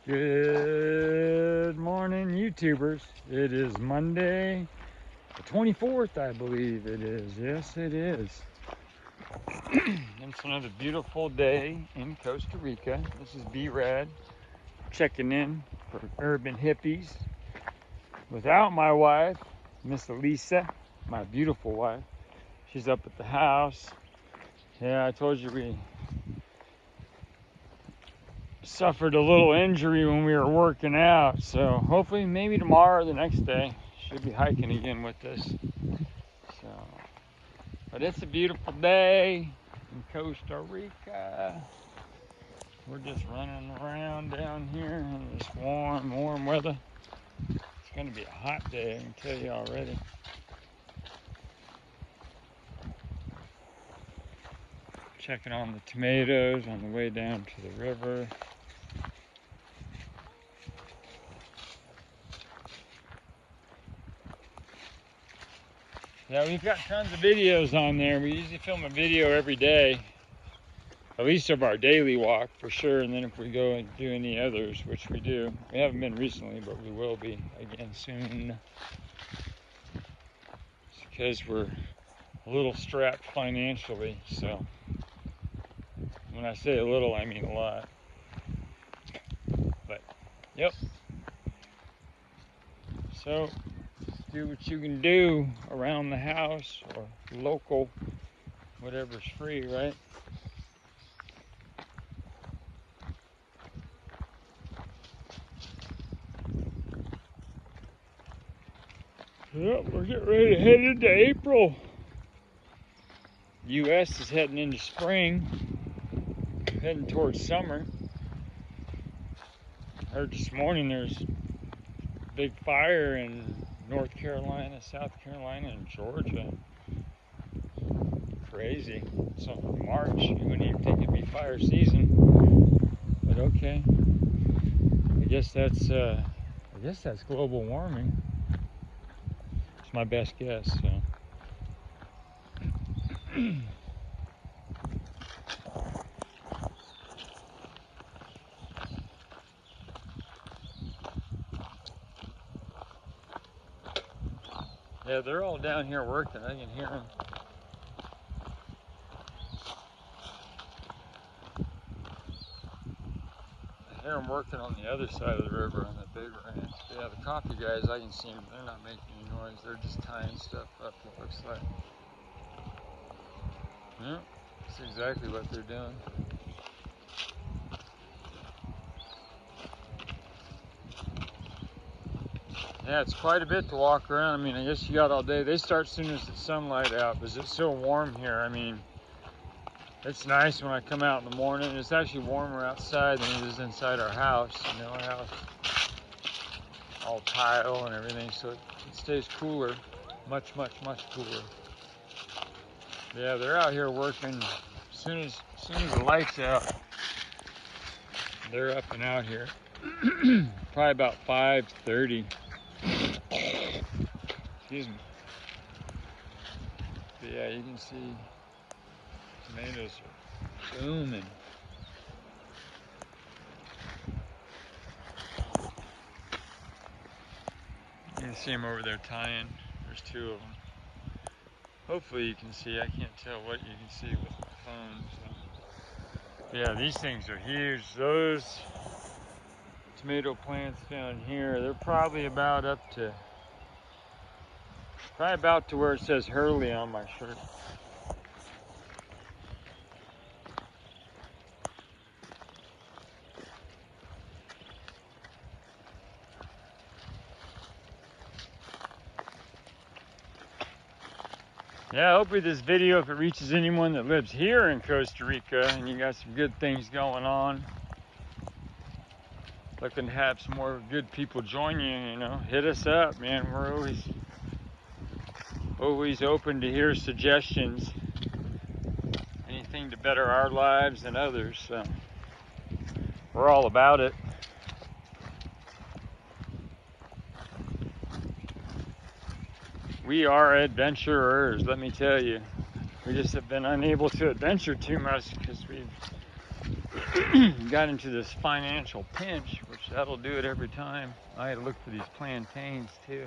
Good morning, YouTubers. It is Monday, the 24th, I believe it is. Yes, it is. It's another beautiful day in Costa Rica. This is B-Rad checking in for Urban Hippies without my wife, Miss Elisa, my beautiful wife. She's up at the house. Yeah, I told you we suffered a little injury when we were working out, so hopefully maybe tomorrow or the next day she'll be hiking again with us. So, but it's a beautiful day in Costa Rica. We're just running around down here in this warm weather. It's going to be a hot day, I can tell you already. Checking on the tomatoes on the way down to the river. Yeah, we've got tons of videos on there. We usually film a video every day, at least of our daily walk for sure. And then if we go and do any others, which we do, we haven't been recently, but we will be again soon. It's because we're a little strapped financially. So when I say a little, I mean a lot. But yep. So do what you can do around the house or local, whatever's free, right? Yep, we're getting ready to head into April. U.S. is heading into spring, heading towards summer. I heard this morning there's a big fire in North Carolina, South Carolina, and Georgia. Crazy. So March, you wouldn't even think it'd be fire season. But okay. I guess that's global warming. It's my best guess, so. Yeah, they're all down here working. I can hear them. I hear them working on the other side of the river on the big ranch. Yeah, the coffee guys, I can see them. They're not making any noise. They're just tying stuff up, it looks like. Yeah, that's exactly what they're doing. Yeah, it's quite a bit to walk around. I mean, I guess you got all day. They start as soon as the sunlight out, because it's so warm here. I mean, it's nice when I come out in the morning. It's actually warmer outside than it is inside our house. You know, our house all tile and everything, so it stays cooler, much cooler. Yeah, they're out here working. As soon as the light's out, they're up and out here. Probably about 5:30. Excuse me. But yeah, you can see tomatoes are booming. You can see them over there tying. There's two of them. Hopefully you can see. I can't tell what you can see with my phone. So. Yeah, these things are huge. Those tomato plants down here, they're probably about to where it says Hurley on my shirt. Yeah, hopefully this video, if it reaches anyone that lives here in Costa Rica and you got some good things going on, looking to have some more good people join you, you know, hit us up, man. We're always open to hear suggestions. Anything to better our lives and others, so we're all about it. We are adventurers, let me tell you. We just have been unable to adventure too much because we've got into this financial pinch, which that'll do it every time. I had to look for these plantains too.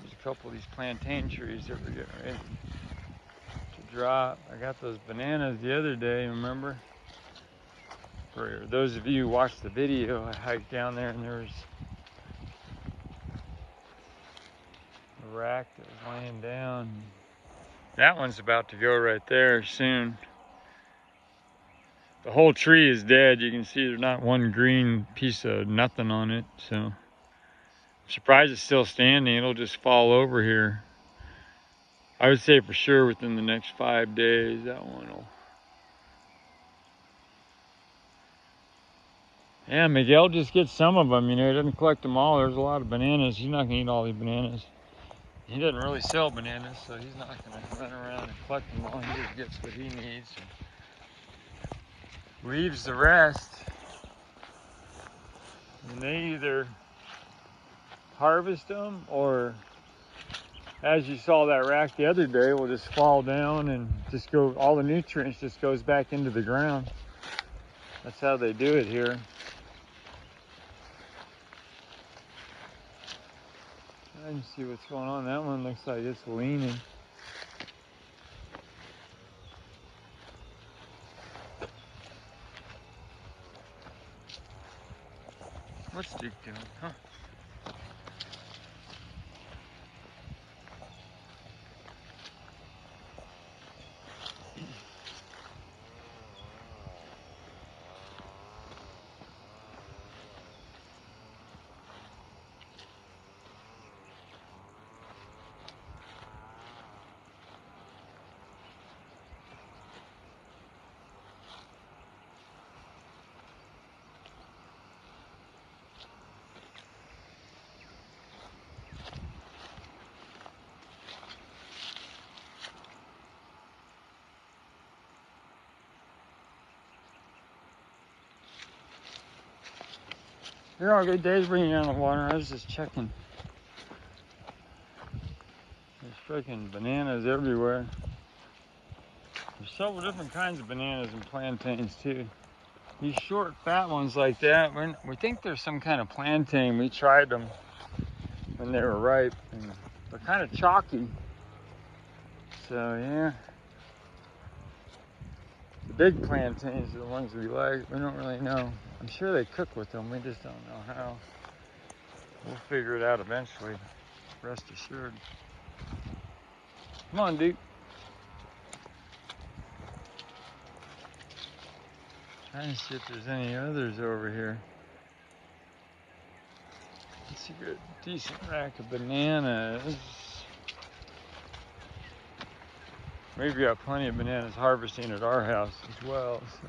There's a couple of these plantain trees that were getting ready to drop. I got those bananas the other day, remember? For those of you who watched the video, I hiked down there and there was a rack that was laying down. That one's about to go right there soon. The whole tree is dead. You can see there's not one green piece of nothing on it. So I'm surprised it's still standing. It'll just fall over here. I would say for sure within the next 5 days that one will. Yeah, Miguel just gets some of them, you know, he doesn't collect them all. There's a lot of bananas. He's not gonna eat all these bananas. He doesn't really sell bananas, so he's not gonna run around and collect them all. He just gets what he needs. Leaves the rest. And they either harvest them or, as you saw that rack the other day, will just fall down and just go, all the nutrients just goes back into the ground. That's how they do it here. I can see what's going on. That one looks like it's leaning. What's Duke doing, huh? There are good days bringing down the water. I was just checking. There's freaking bananas everywhere. There's several different kinds of bananas and plantains too. These short, fat ones like that, we think there's some kind of plantain. We tried them when they were ripe, and they're kind of chalky. So yeah. The big plantains are the ones we like. We don't really know. I'm sure they cook with them. We just don't know how. We'll figure it out eventually. Rest assured. Come on, Duke. Trying to see if there's any others over here. Let's see, a decent rack of bananas. We've got plenty of bananas harvesting at our house as well. So.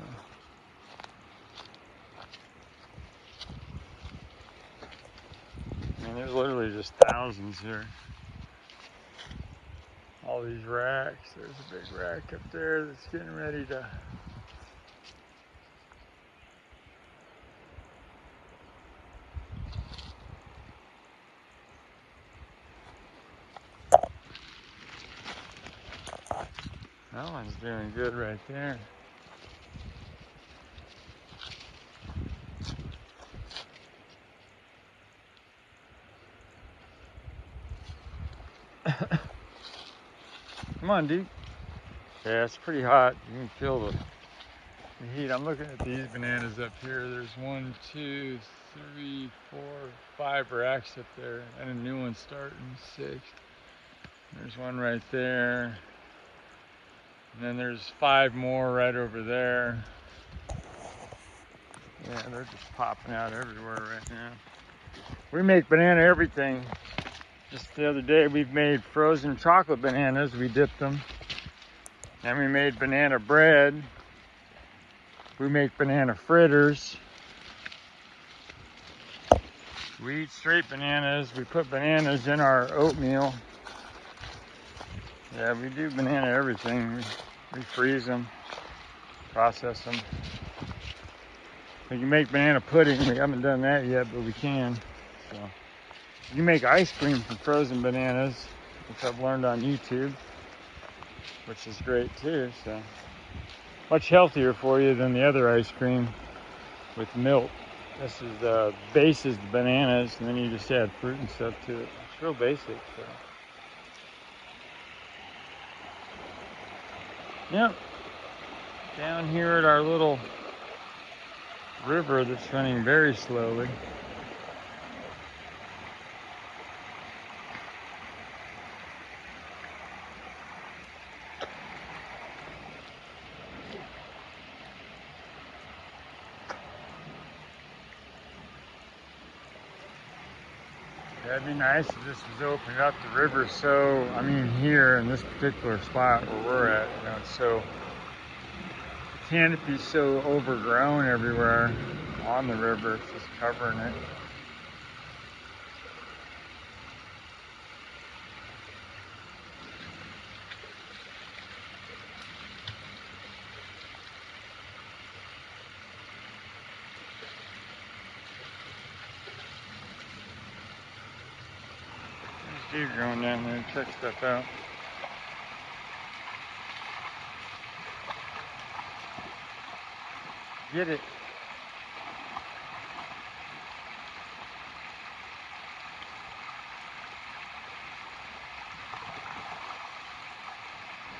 I mean, there's literally just thousands here. All these racks. There's a big rack up there that's getting ready to. That one's doing good right there. Come on, Duke. Yeah, it's pretty hot. You can feel the heat. I'm looking at these bananas up here. There's 1, 2, 3, 4, 5 racks up there, and a new one starting 6. There's one right there. And then there's 5 more right over there. Yeah, they're just popping out everywhere right now. We make banana everything. Just the other day we made frozen chocolate bananas. We dipped them. And we made banana bread. We make banana fritters. We eat straight bananas. We put bananas in our oatmeal. Yeah, we do banana everything. We freeze them, process them. We can make banana pudding. We haven't done that yet, but we can. So, you can make ice cream from frozen bananas, which I've learned on YouTube, which is great too. So, much healthier for you than the other ice cream with milk. This is the base is the bananas, and then you just add fruit and stuff to it. It's real basic. So. Yep. Down here at our little river that's running very slowly. That'd be nice if this was opened up. The river, so I mean, here in this particular spot where we're at, you know, it's so the canopy's so overgrown everywhere on the river. It's just covering it. There's deer going down there to check stuff out. Get it.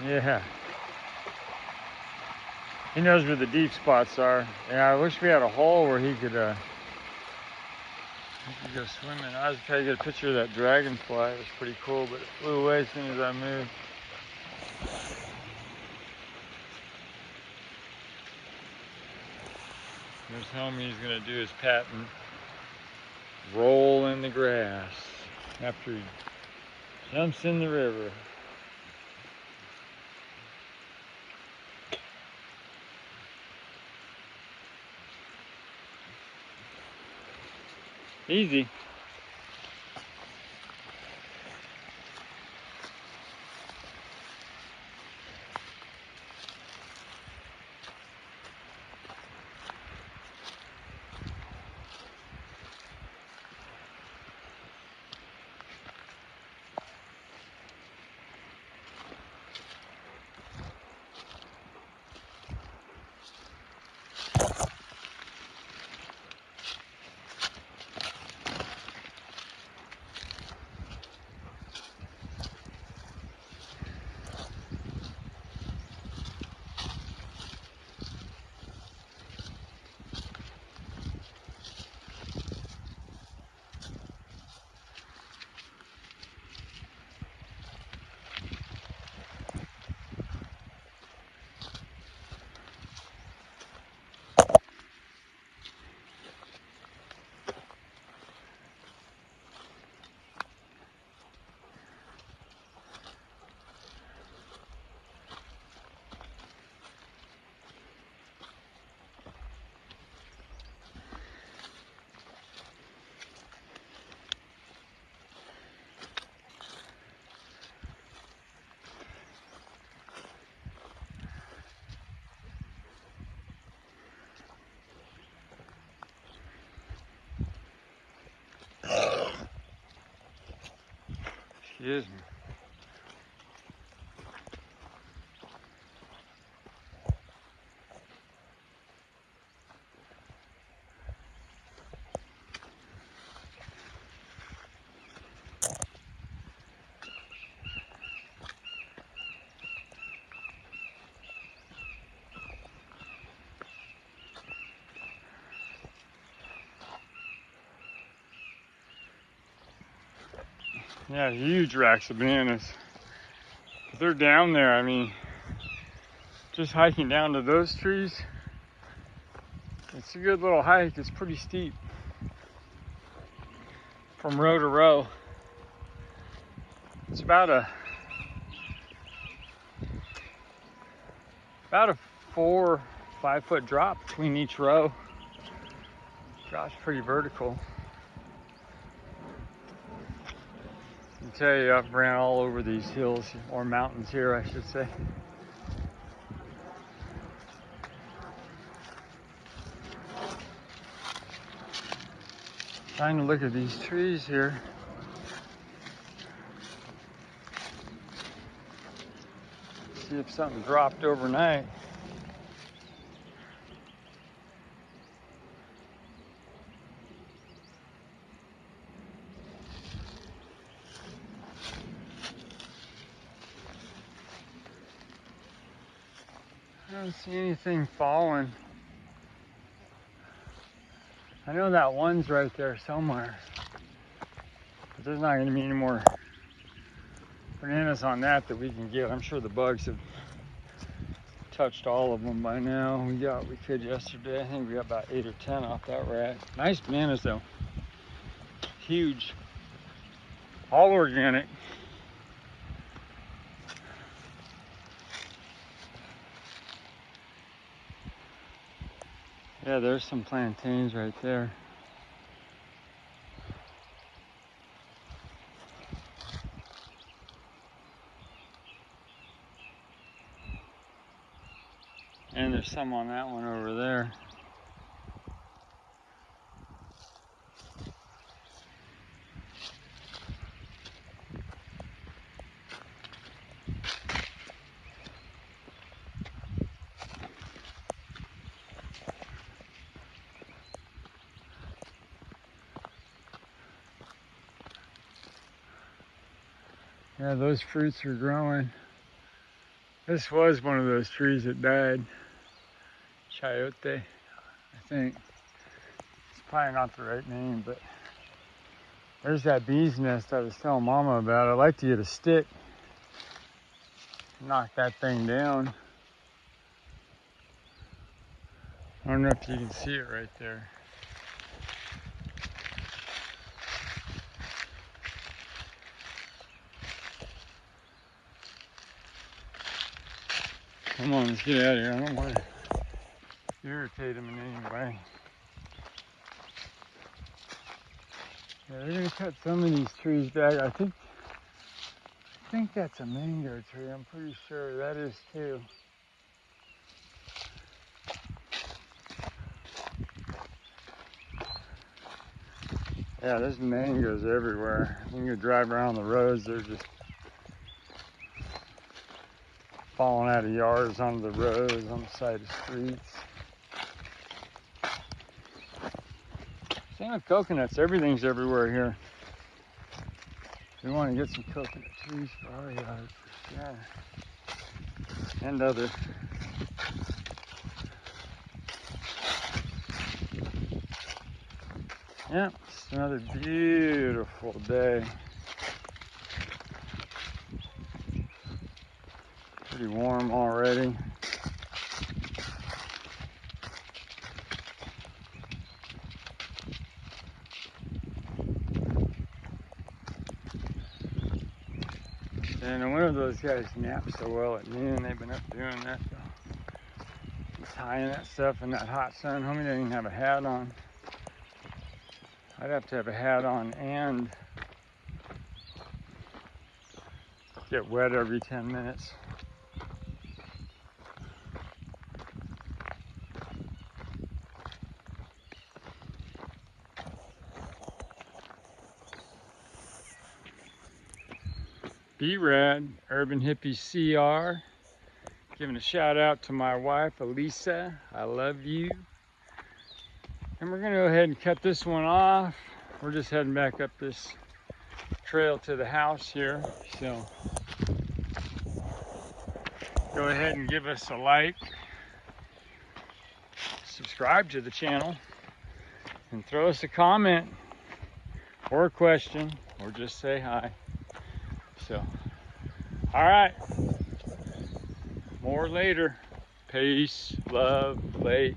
Yeah. He knows where the deep spots are. Yeah, I wish we had a hole where he could go swimming. I was trying to get a picture of that dragonfly. It was pretty cool, but it flew away as soon as I moved. Here's homie. He's gonna do his patent roll in the grass after he jumps in the river. Easy. Excuse me. Yeah, huge racks of bananas. But they're down there. I mean, just hiking down to those trees, it's a good little hike. It's pretty steep from row to row. It's about a 4 or 5 foot drop between each row. Drop's pretty vertical. I can tell you, I've ran all over these hills, or mountains here, I should say. Trying to look at these trees here. See if something dropped overnight. I don't see anything falling. I know that one's right there somewhere, but there's not going to be any more bananas on that we can get. I'm sure the bugs have touched all of them by now. We could yesterday. I think we got about 8 or 10 off that rack. Nice bananas though. Huge. All organic. Yeah, there's some plantains right there. And there's some on that one over there. Yeah, those fruits are growing. This was one of those trees that died. Chayote, I think. It's probably not the right name, but there's that bee's nest I was telling Mama about. I'd like to get a stick, knock that thing down. I don't know if you can see it right there. Come on, let's get out of here. I don't want to irritate them in any way. Yeah, they're gonna cut some of these trees back. I think that's a mango tree. I'm pretty sure that is too. Yeah, there's mangoes everywhere. You can drive around the roads, they're just falling out of yards onto the roads, on the side of streets. Same with coconuts, everything's everywhere here. We want to get some coconut trees for our yard, for sure. And other. Yeah, it's another beautiful day. Pretty warm already. And no wonder those guys nap so well at noon. They've been up doing that though. Tying that stuff in that hot sun. Homie didn't even have a hat on. I'd have to have a hat on and get wet every 10 minutes. B-Rad, Urban Hippie CR. Giving a shout out to my wife, Elisa. I love you. And we're gonna go ahead and cut this one off. We're just heading back up this trail to the house here. So go ahead and give us a like, subscribe to the channel, and throw us a comment or a question, or just say hi. So, all right, more later. Peace, love, late.